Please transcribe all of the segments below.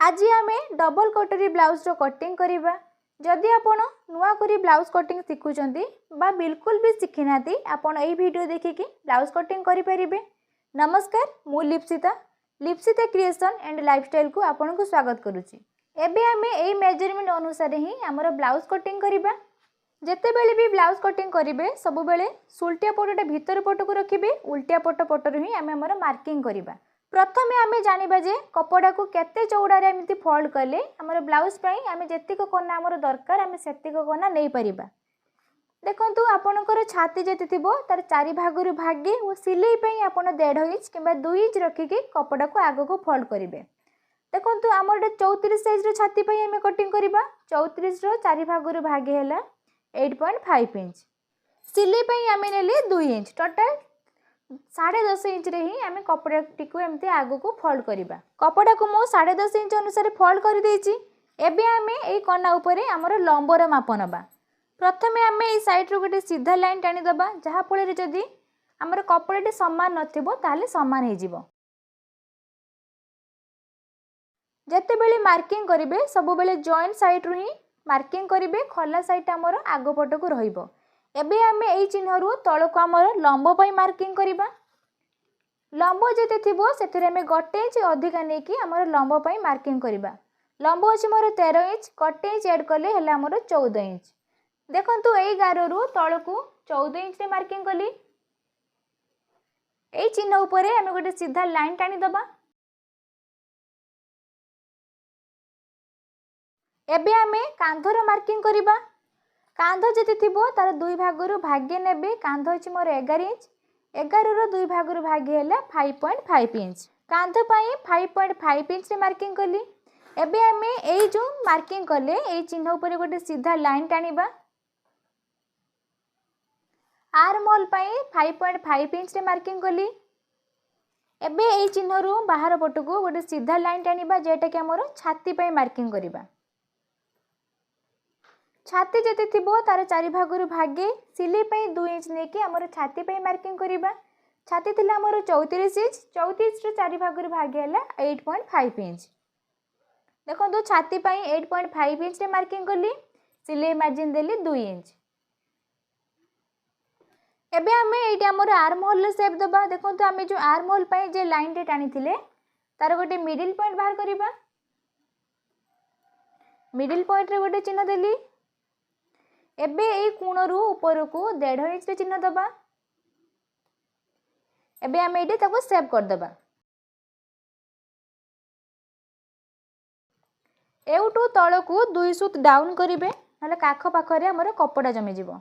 आज आम डबल कटोरी ब्लाउज कटिंग करवा। जदि आपण नुआ करी ब्लाउज कटिंग शिखुंट बा बिल्कुल भी शिखी ना आपण यही वीडियो देखिकी ब्लाउज कटिंग करें। नमस्कार, मु लिप्सिता क्रिएशन एंड लाइफस्टाइल को आपन को स्वागत करुच्ची। एबे आमे एई मेजरमेंट अनुसार ही आमर ब्लाउज कटिंग करवा। जेतेबेले भी ब्लाउज कटिंग करेंगे सब बेले सुल्टिया पटटा भीतर पट को रखिए, उल्टिया पटर ही आम आमर मार्किंग करवा। प्रथमे आमे जानिबा जे कपड़ा को केते चौड़ारे एमती फोल्ड कले आमर ब्लाउज पई आमे जेतिक कोना आमर दरकार आमे सेतिक कोना नै परिबा। देखंतु आपनकर छाती जति थिबो तार चारि भागरु भागे और सिलाई पई आपण 1.5 इंच किबा 2 इंच रखिके कपड़ा को आगो को फोल्ड करिवे। देखंतु आमर 34 साइज रो छाती पई आमे कटिंग करबा। 34 रो चारि भागरु भागे हैला 8.5 इंच। सिलाई पई आमे नेले 2 इंच, टोटल 10.5 इंच रे ही आमे कपड़ा टिको एमती आगो को फोल्ड करबा। कपड़ा को मो 10.5 इंच अनुसार फोल्ड कर देछि। एबे आमे एई कोना ऊपरे हमर लंबर माप नबा। प्रथमे आमे एई साइड रो गोटे सीधा लाइन टानी दबा, जहा फळे जदी हमर कपड़ाटी समान नथिबो ताले समान हे जिवो। जते बेले मार्किंग करिवे सब बेले जॉइंट साइड रो ही मार्किंग करिवे, खला साइड हमर आगो पट को रहिबो। एबे आमे एई चिन्ह रु तळ को हमर लंब पई मार्किंग करिबा। लंब जते थिबो सेथिरे आमे 1 इंच अधिका नै कि हमर लंब पई मार्किंग करिबा। लंब अछि मोर 13 इंच, 1 इंच ऐड करले हला हमर 14 इंच। देखंतु एई गारो रु तळ को 14 इंच रे मार्किंग कली। एई चिन्ह ऊपरे आमे गोटे सीधा लाइन टानी दबा। एबे आमे कांधर मार्किंग करिबा। कांध जति थिबो तार 2 भागरु भागे नेबे। कांध अछि मोर 11 इंच, 11 रो 2 भागरु भागे हैला 5.5 इंच। कांध पई 5.5 इंच रे मार्किंग कली। एबे आमे एई जो मार्किंग कले एई चिन्ह ऊपर गोटे सीधा लाइन टानिबा। आर्म होल पई 5.5 इंच रे मार्किंग कली। एबे एई चिन्ह रु बाहर पटको गोटे सीधा लाइन टानिबा, जेटा कि हमर छाती पई मार्किंग करिबा। छाती जति थिबो तार 4 भागरु भागे सिलाई पई 2 इंच नै कि हमर छाती पई मार्किंग करिबा। छाती थिला हमर 34 इंच, 34 रो 4 भागरु भागे हैला 8.5 इंच। देखो छाती पई 8.5 इंच रे मार्किंग कली, सिलाई मार्जिन देली 2 इंच। एबे आमे एटी हमर आर्म होल शेप दबा। देखो आमे जो आर्म होल पई जे लाइन रे टानी थिले तार गोटे मिडिल पॉइंट बाहर करिबा। मिडिल पॉइंट रे गोटे चिन्ह देली। एबे एई कोण रु ऊपर को 1.5 इंच रे चिन्ह दबा। एबे आमे एटी ताको शेप कर दबा। एउटू तळ को 2 सूत डाउन करिवे, नले काख पाखरे हमर कपड़ा जमी जिवो।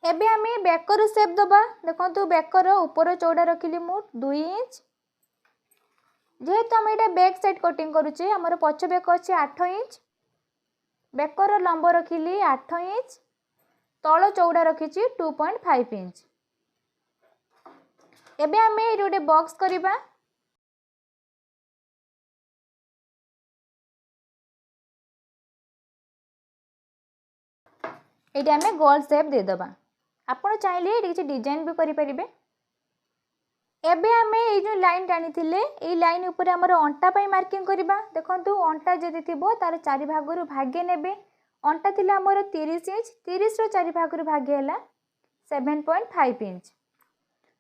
एबे आमे बेकर शेप दबा। देखंतु बेकर ऊपर चौड़ा रखिली मु 2 इंच। जेहेतु आमे एटा बैक साइड कटिंग करूचे हमर पछ बेक अछि 8 इंच। बेकर लंब रखिली 8 इंच, तळ चौड़ा रखिची 2.5 इंच। एबे आमे एटी गोटे बॉक्स करिबा। एटी आमे गोल शेप दे दबा। आपण चाहिले एटी किछि डिजाइन भी करि परिबे। एबे आमे ए जो लाइन टानी थिले ए लाइन ऊपर हमर अंटा पई मार्किंग करिबा। देखंतु अंटा जदि थिबो तार 4 भागरु भागे नेबे। अंटा थिला हमर 30 इंच, 30 रो 4 भागरु भागे हैला 7.5 इंच।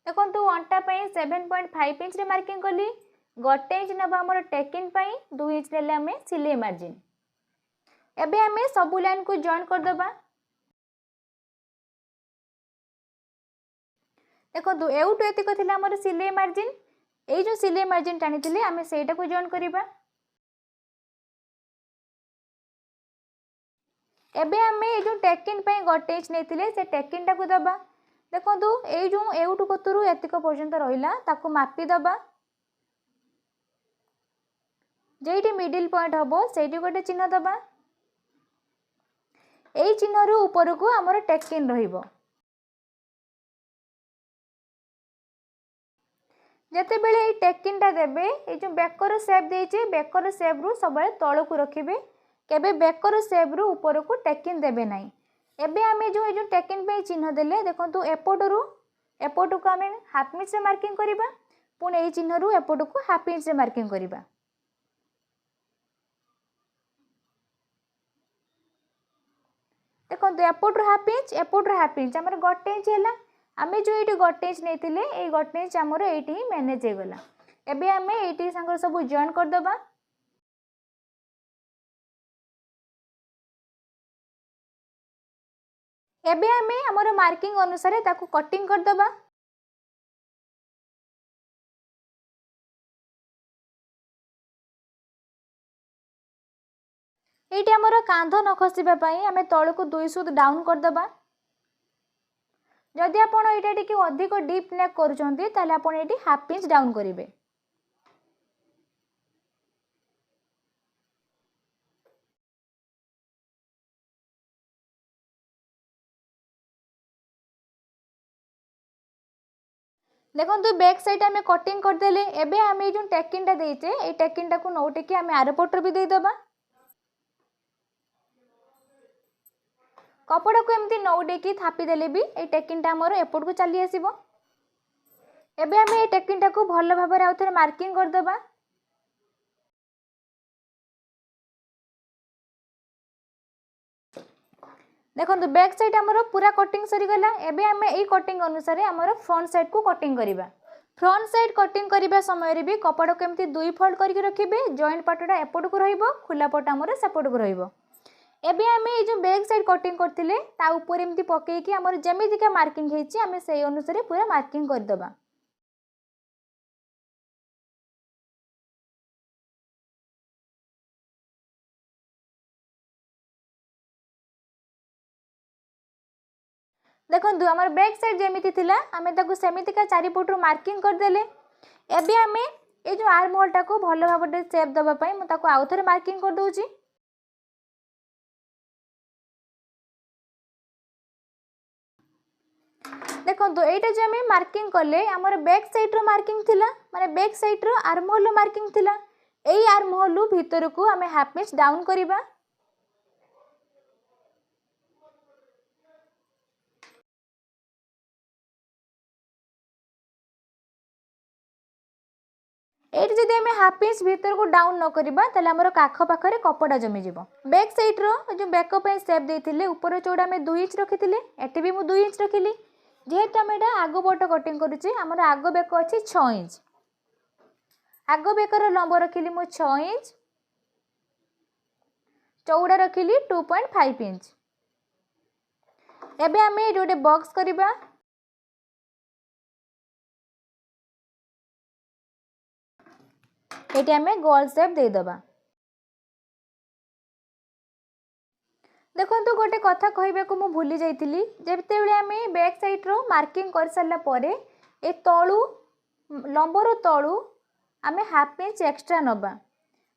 देखंतु अंटा पई 7.5 इंच रे मार्किंग कली। 1 इंच नबा हमर टेकिंग पई, 2 इंच नेले आमे सिलाई मार्जिन। एबे आमे सब लाइन को जॉइन कर दबा। देखो एउटू एतिक थिला हमर सिलाई मार्जिन। ए जो सिलाई मार्जिन टानी थिले आमे सेटा को जॉइन करिबा। एबे आमे ए जो टेकिन पई 1 इंच नै थिले से टेकिन टा को दबा। देखो ए जो एउटू कतुरु एतिक पर्यंत रहिला ताको मापी दबा। जेइटी मिडिल पॉइंट हबो सेइटी गोटे चिन्ह दबा। एई चिन्ह रु ऊपर को हमर टेकिन रहिबो। जते बेले ए टेकिन टा देबे ए जो बेकर शेप देइचे बेकर शेप रु सबले तळ को रखिबे, केबे बेकर शेप रु ऊपर को टेकिन देबे नाही। एबे आमे जो ए जो टेकिन पे चिन्ह देले देखंतु एपटरु एपटु को आमे हाफ इंच रे मार्किंग करिबा। पुणी यही चिन्ह रु एपट को हाफ इंच रे मार्किंग करिबा। देखो एपट हाफ इंच आमर गोटे इंच है। आम जो ये गोटे इंच नहीं ये गोटे इंच आमर ये मैनेज हो गला। एबे आम ये सांगर सब जॉइन करदबा। एबे आम आमर मार्किंग अनुसार ताकू कटिंग करदबा। ये आमर कांध न खसवाई आम तल को 2 सूत डाउन करदबा। जदि आप अधिक डीप नेक करुँचे ताले आप हाफ इंच डाउन करेंगे। देखो बैक साइड आम कटिंग करदेले। एबे आम जो टेकिंग देचे ये टेकिंग को नौटिकी आम आर पटर भी देदबा। कपड़ा को एमती नौटेकी थापीदेले भी ये टेकिंग आमर एपट को चली आसब। एबे आम ये टेकिंग को भल भाव आउ थे मार्किंग करदबा। देखो बैक साइड आमर पूरा कटिंग सरीगला। एबे आम ये कटिंग अनुसार आमर फ्रंट साइड को कटिंग करिबा। फ्रंट साइड कटिंग करबा समय भी कपड़ा को एमती 2 फोल्ड करके रखिबे। जॉइंट पार्टटा एपट को रहिबो, खुला पट आमर सेपट को रहिबो। एबे आम ये जो बैक साइड कटिंग करथिले ता ऊपर एमती पकेकी आमर जेमितिका मार्किंग हेची आम से अनुसार पूरा मार्किंग करदबा। देखो आमर बैक साइड जेमिति थिला आमे ताकू सेमितिका चारिपटू मार्किंग करदेले। एबे आमे ये जो आर्म होल टाको भल भाबरे शेप दबा पई म ताकू आउ थरे मार्किंग कर दोउची। देखो एटा जो आमे मार्किंग करले आमर बैक साइड रो मार्किंग थिला माने बैक साइड रो आर्म होल रो मार्किंग थिला। एई आर्म होल भीतर को आमे हाफ इंच डाउन करिबा। एटी जदि आम हाफ इंच भीतर को डाउन न करिबा ताले हमर काख पाखरे कपड़ा जमी जिवो। बैक साइड रो जो बैकअप शेप देथिले ऊपर चौड़ा में 2 इंच रखिथिले एटी भी मु 2 इंच रखिली। जेहेतु आम एटा आगो पट कटिंग करूचे हमर आगो बेक अछि 6 इंच। आगो बेकर लंब रखिली मु 6 इंच, चौड़ा रखिली 2.5 इंच। एबे आम ये बॉक्स करिबा। ये आम गोल शेप दे दबा। देखो गोटे कथा कहबे को मु भूली जाइतिली जेते बेले आम बैक साइड रो मार्किंग कर सारला परे ए तळू लंबर तळू आम हाफ इंच एक्स्ट्रा नबा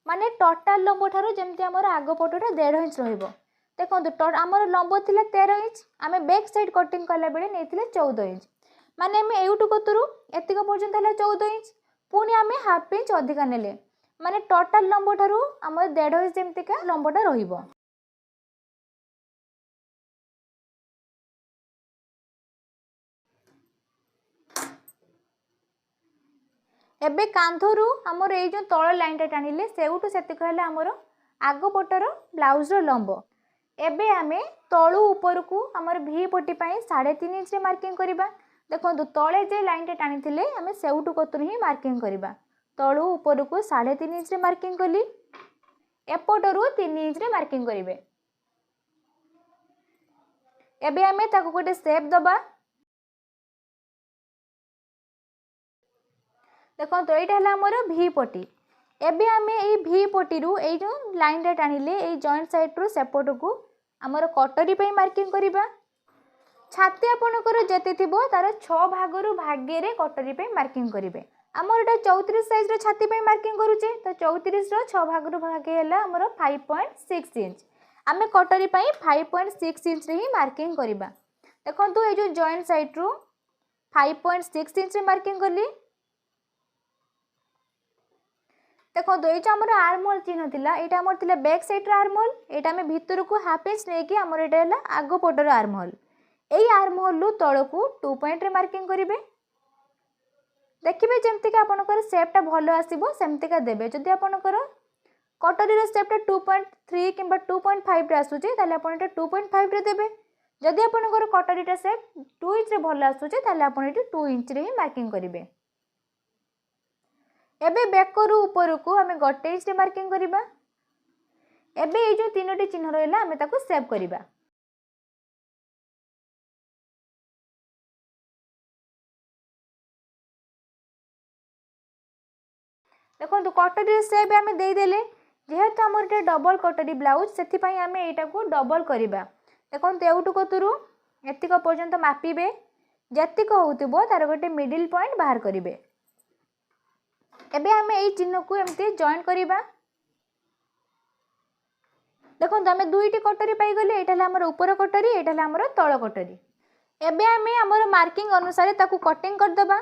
माने टोटल लंब ठारो जेमती हमर आगो पटटा 1.5 इंच रहइबो। देखो आमर लंब थिला 13 इंच आम बैक साइड कटिंग कला बेले नेथिले 14 इंच माने आम एउटु कतुरु एतिक पर्यंत हला 14 इंच पुनी आम हाफ इंच अधिका नेले माने टोटल लंब ठारो हमर 1.5 इंच जेमतिका लंबटा रहिबो। एबे कांधरू हमर ए जो तळ लाइन टा टाणिले सेउटु सेतिक हला हमर आगो पटर ब्लाउज रो लंब। एबे आमे तळू ऊपर को हमर भी पट्टी पई 3.5 इंच रे मार्किंग करिबा। देखो तळे जे लाइन टा टाणिथिले आमे सेउटु कतुर ही मार्किंग करिबा। तळू ऊपर को 3.5 इंच रे मार्किंग कली एपटरू 3 इंच रे मार्किंग करिवे। एबे आमे ताको गोटे शेप दबा। देखो तो ये आमर भी पट्टी। एबे आमे ए भी पट्टी रु ए जो लाइन रे टाणिले ए जॉइंट साइड रु सेपट को आमर कटरी पे मार्किंग करिबा। छाती आपनकर जेते थिबो तार 6 भाग रु भागे रे कटरी पे मार्किंग करिवे। आमर एटा 34 साइज रो छाती पे मार्किंग करूचे तो 34 रो 6 भाग रु भागे हैला आमर 5.6 इंच। आमे कटरी पे 5.6 इंच रे ही मार्किंग करिबा। देखंतु ए जो जॉइंट साइड रु 5.6 इंच रे मार्किंग करली। देखो ये आमर आर्म होल चिन्ह थिला एटा आमर थिला बैक साइड रो आर्म होल। एटा में भीतर को हाफ इंच नै कि आमर एटा हैला आगो पटर आर्म होल। एई आर्म होल लु तळ को 2 पॉइंट रे मार्किंग करिवे। देखिए जमती आपंकर सेपटा भल आसो सेमतिका देवे जदि आपंकर कटोरी सेपटा 2.3 कि 2.5 आसूचे ताले आपण 2.5 रे देवे जदि आपंकर कटोरीटा सेप 2 इंच रे भल आसूचे ताले आपण 2 इंच रे ही मार्किंग करेंगे। एबे बेकरू ऊपर को आम 1 इंच रे मार्किंग करवा। एबे ये जो 3टी चिन्ह रहा आम ताको सेव करवा। देखो कटोरी सेप आम देदेले जेहेतु आमर ये डबल कटोरी ब्लाउज से आम यहाँ को डबल करवा। देखो एवटू कतरू एतिक पर्यंत मापिबे जतिक होउतिबो तार गोटे मिडिल पॉइंट बाहर करेंगे। एबे आम ये चिन्ह को एमती जॉइन करवा। देखो आम 2टी कटोरी पाईगले यहाँ आमर ऊपर कटोरी यहाँ आमर तल कटोरी। एबे आम आमर मार्किंग अनुसार ताकू कटिंग करदबा।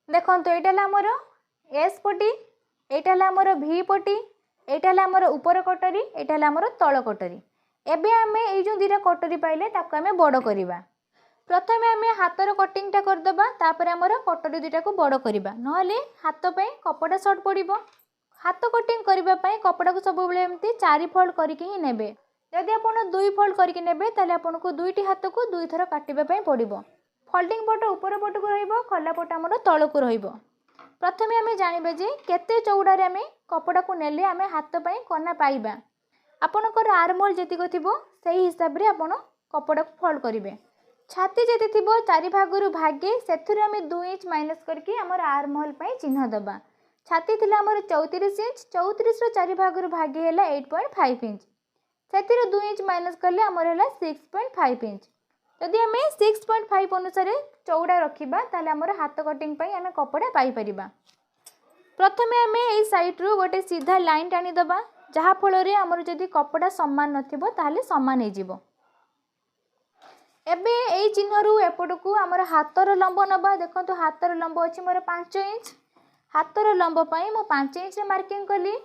देखो यहाँ आमर एस पटी यहाँ आमर भी पटी यहाँ आमर ऊपर कटोरी यहाँ आमर तल कटोरी। एबे आम ये जो 2टा कटोरी पाइले ताको आम बड़ करवा। प्रथम आम हाथर कटिंगटा करदबा तापर आमर कटोरी 2टा को बड़ करवा नहले हाथ पे कपड़ा सर्ट पड़िबो। हाथ कटिंग करबा पई कपड़ा को सब बेले एमती 4 फोल्ड करके ही नेबे। जदि आपण 2 फोल्ड करके नेबे ताले आपनको 2टी हाथ को 2 थर काटिबा पई पड़िबो। फोल्डिंग पट ऊपर पट को रहिबो खला पट आमर तल को रहिबो। प्रथमे आम जानिबे जे केते चौड़ारे आम कपड़ा को नेले आम हाथ पई कना पाइबा। आपणकर आर्महोल जेतिक थिबो सेही हिसाब रे आपण कपड़ा को फोल्ड करिवे। छाती जेति थिबो 4 भागरु भागे सेथुरे आम 2 इंच माइनस करके आमर आर्महोल पई चिन्ह दबा। छाती थिला आमर 34 इंच 34 रो 4 भागरु भागे हैला 8.5 इंच सेथिरे 2 इंच माइनस करले आमर हैला 6.5 इंच। जदि आम 6.5 अनुसार चौड़ा रखा ताले आमर हाथ कटिंग पई आम कपड़ा पाई परिबा। प्रथमे आम ये साइड रू गोटे सीधा लाइन टाणी दबा जहा फल रे आमर जदि कपड़ा समान नथिबो ताले समान हे जिवो। एबे एई चिन्ह रू एपट को आमर हाथर लंब नबा। देखंतु हाथर लंब अछि मोर 5 इंच। हाथर लंब पई मो 5 इंच रे मार्किंग कली।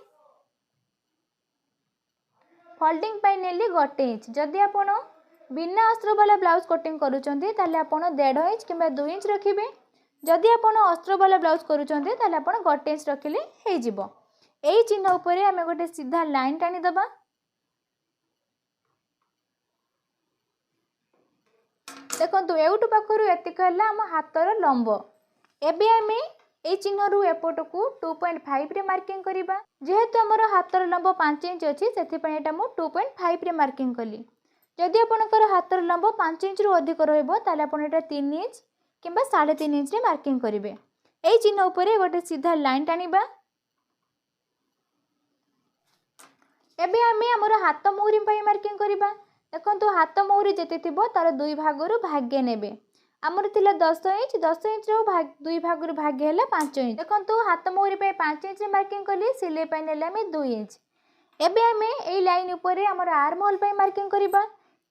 फोल्डिंग पई नेली 1 इंच। जदि आपण बिना अस्त्र वाला ब्लाउज कटिंग करूचंती ताले आपण 1.5 इंच किंबा 2 इंच रखिबे। जदि आपण अस्त्र वाला ब्लाउज करूचंती ताले आपण 1 इंच रखिले हे जिवो। एई चिन्ह ऊपर आमे गोटे सीधा लाइन टाणी दबा। देखंतु एउटु पाखरु एतिक हला हम हाथर लंब। एबे आमे ए चिन्ह रु एपट को 2.5 रे मार्किंग करिबा। जेहेतु हमर हाथर लंब 5 इंच अछि सेथि पय एटा मु 2.5 रे मार्किंग कली। जदि आपणकर हाथर लंब 5 इंच रु अधिक रहइबो ताले आपण एटा 3 इंच किंबा 3.5 इंच रे मार्किंग करिवे। एई चिन्ह ऊपर गोटे सीधा लाइन टाणीबा। एबे आमे हमर हाथ मौरी पय मार्किंग करिबा। देखंतु हाथ मौरी जेते थिबो तार 2 भागरु भागे नेबे। आमर थिला 10 इंच रो 2 भागरु भागे हैला 5 इंच। देखंतु हाथ मौरी पय 5 इंच रे मार्किंग कली सिले पय नेला आमे 2 इंच। एबे आमे एई लाइन ऊपर हमर आर्म होल पय मार्किंग करिबा।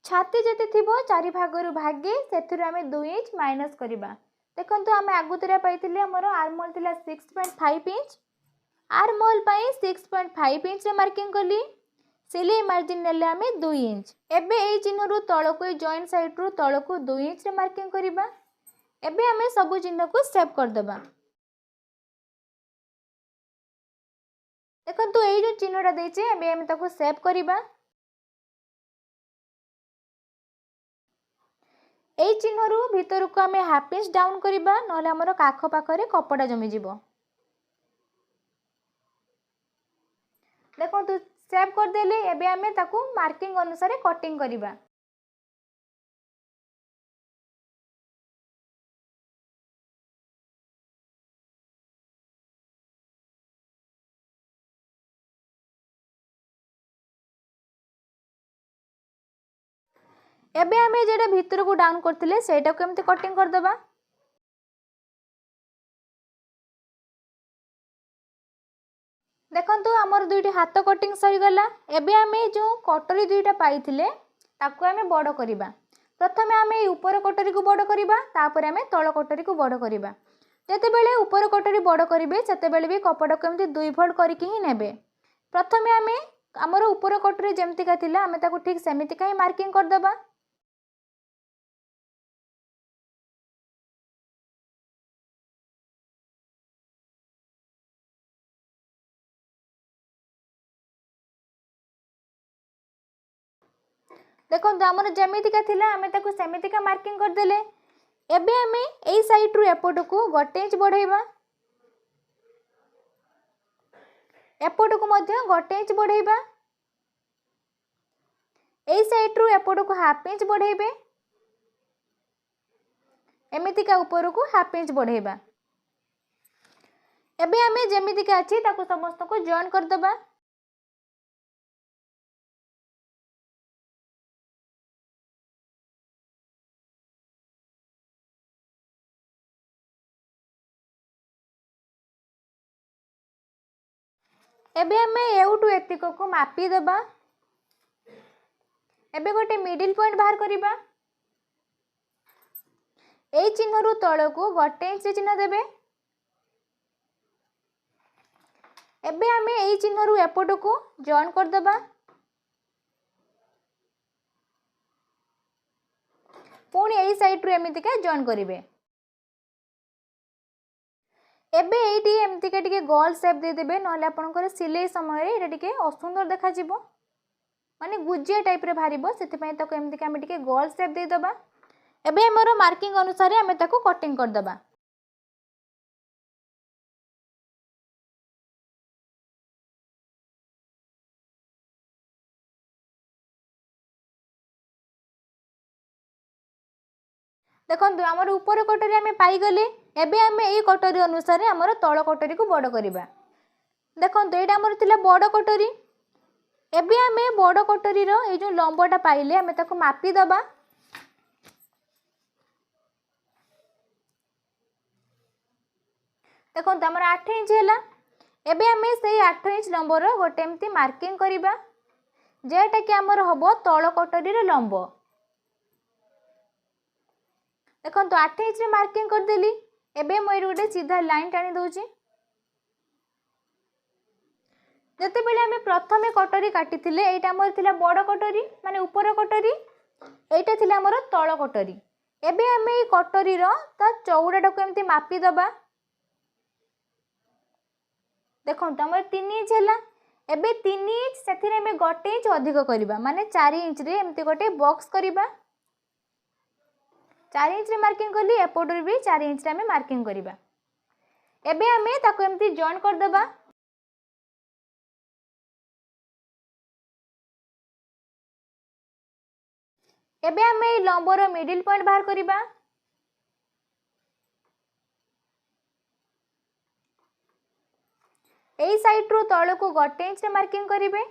छाती जेते थिबो 4 भागरु भागे सेथुरु आमे 2 इंच माइनस करिबा। देखंतु आमे आगुतरा पाइथिले हमर आर्म होल थिला 6.5 इंच। आर्म होल पय 6.5 इंच रे मार्किंग कली। सिलाई मार्जिन नेले आमे 2 इंच। एबे एई चिन्ह रु तळ को जॉइंट साइड रु तळ को 2 इंच रे मार्किंग करिबा। एबे आमे सब चिन्ह को सेव कर दबा। देखंतु एई जो चिन्हटा देचे एबे आमे ताको सेव करिबा। एई चिन्ह रु भीतर को आमे हाफ इंच डाउन करिबा नहले हमर काख पाखरे कपड़ा जमी जिवो। देखंतु सेव कर देले एबे आमे ताको मार्किंग अनुसार कटिंग करिबा। एबे आमे जेटा भितर को डाउन करथिले सेटा को एमती कटिंग कर दबा। देखंतु हमर दुईटी हाथ कटिंग सरी गला। एबे आमे जो कटोरी दुईटा पाइथिले ताकू आमे बड़ करिबा। प्रथमे आमे ऊपर कटोरी को बड़ करिबा, तापर आमे तळ कटोरी को बड़ करिबा। जते बेले ऊपर कटोरी बड़ करिवे सेते बेले भी कपड़ा को एमती दुई फोल्ड करके ही नेबे। प्रथमे आमे हमर ऊपर कटोरी जेमती का थिला आमे ताकू ठीक सेमिति का ही मार्किंग कर दबा। देखो आमर जमीती का थिला आमे ताकू सेमिति का मार्किंग कर देले। एबे आमे एई साइड रु एपट को 1 इंच बढ़ाइबा, एपट को मध्य 1 इंच बढ़ाइबा, एई साइड रु एपट को 1/2 इंच बढ़ाइबे, एमिति का ऊपर को 1/2 इंच बढ़ाइबा। एबे आमे जमीती का अछि ताकू समस्त को जॉइन कर दबा। एबे हमें एउटू एतिक को मापी दबा। एबे गोटे मिडिल पॉइंट बाहर करिबा। एई चिन्ह रु तळ को 1 इंच चिन्ह देबे। एबे हमें एई चिन्ह रु एपट को जॉइन कर दबा। पुणी एई साइड रु एमिति का जॉइन करिवे। एबे एटी एमती के टिके गोल शेप दे देबे, नहले आपनकर सिलाई समय एटा टिके असुंदर देखा जिवो, माने गुजिया टाइप रे भारिबो। सेति पय ताको एमती का हम टिके गोल शेप दे दबा। एबे हमर मार्किंग अनुसार हमें ताको कटिंग कर दबा। देखंतु हमर ऊपर कटोरी हमें पाई गले। एबे हमें एई कटोरी अनुसार हमर तळ कटोरी को बड़ करिबा। देखंतु एटा हमर थिला बड़ कटोरी। एबे हमें बड़ कटोरी रो ए जो लंबटा पाइले हमें ताको मापी दबा। देखंतु हमर 8 इंच हैला। एबे हमें सेई 8 इंच लंबर गोटे एमती मार्किंग करिबा, जेटा कि हमर हबो तळ कटोरी रो लंब। देखंतु 8 इंच रे मार्किंग कर देली। एबे मोर गोटे सीधा लाइन टाणी दोची। जते बेले हमें प्रथमे कटोरी काटी थिले एटा हमर थिला बड़ कटोरी माने ऊपर कटोरी, एटा थिला हमर तळ कटोरी। एबे हमें ई कटोरी रो ता चौड़ाटा को एमती मापी दबा। देखंतु हमर 3 इंच हैला। एबे 3 इंच सेथिरे हमें 1 इंच अधिक करिबा, माने 4 इंच रे एमती गोटे बॉक्स करिबा। 4 इंच रे मार्किंग करली, एपटर भी 4 इंच रे हमें मार्किंग करिबा। एबे हमें ताको एमती जॉइन कर दबा। एबे हमें ई लंबर मिडिल पॉइंट बाहर करिबा। एई साइड रु तळ को 1 इंच रे मार्किंग करिवे।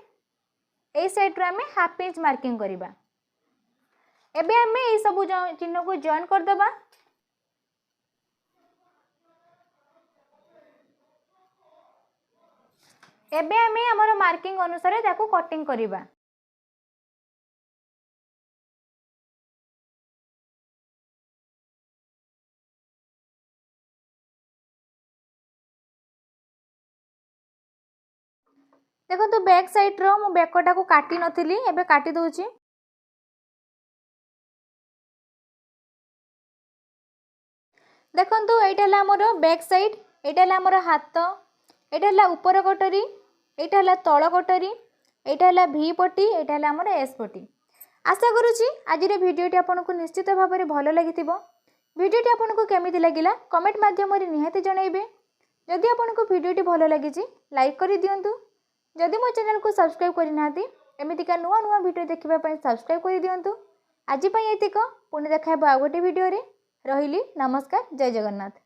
एई साइड रु हमें 1/2 इंच मार्किंग करिबा। एबे हमें ई सब चिन्ह को जॉइन कर दबा। एबे हमें हमर मार्किंग अनुसार ताको कटिंग करिबा। देखो तो बैक साइड रो मु बेकटा को काटी नथिली, एबे काटी दोची। देखंतु एटा हला हमर बैक साइड, एटा हला हमर हाथ, एटा हला ऊपर कटोरी, एटा हला तळ कटोरी, एटा हला भी पट्टी, एटा हला हमर एस पट्टी। आशा करूची आज रे वीडियोटी आपनको निश्चित भाव में भल लागिथिबो। वीडियोटी आपनको केमिति लागिला कमेंट माध्यम रे निहाती जणाइबे। जदि आपनको वीडियोटी भल लागिची लाइक करि दियंतु। जदि मो चैनल को सब्सक्राइब करिनाती एमितिका नुआ नुआ वीडियो देखिबा पई सब्सक्राइब करि दियंतु। आज पई एतिक पुणी देखा आ गोटे वीडियो रे। रहिली नमस्कार, जय जगन्नाथ।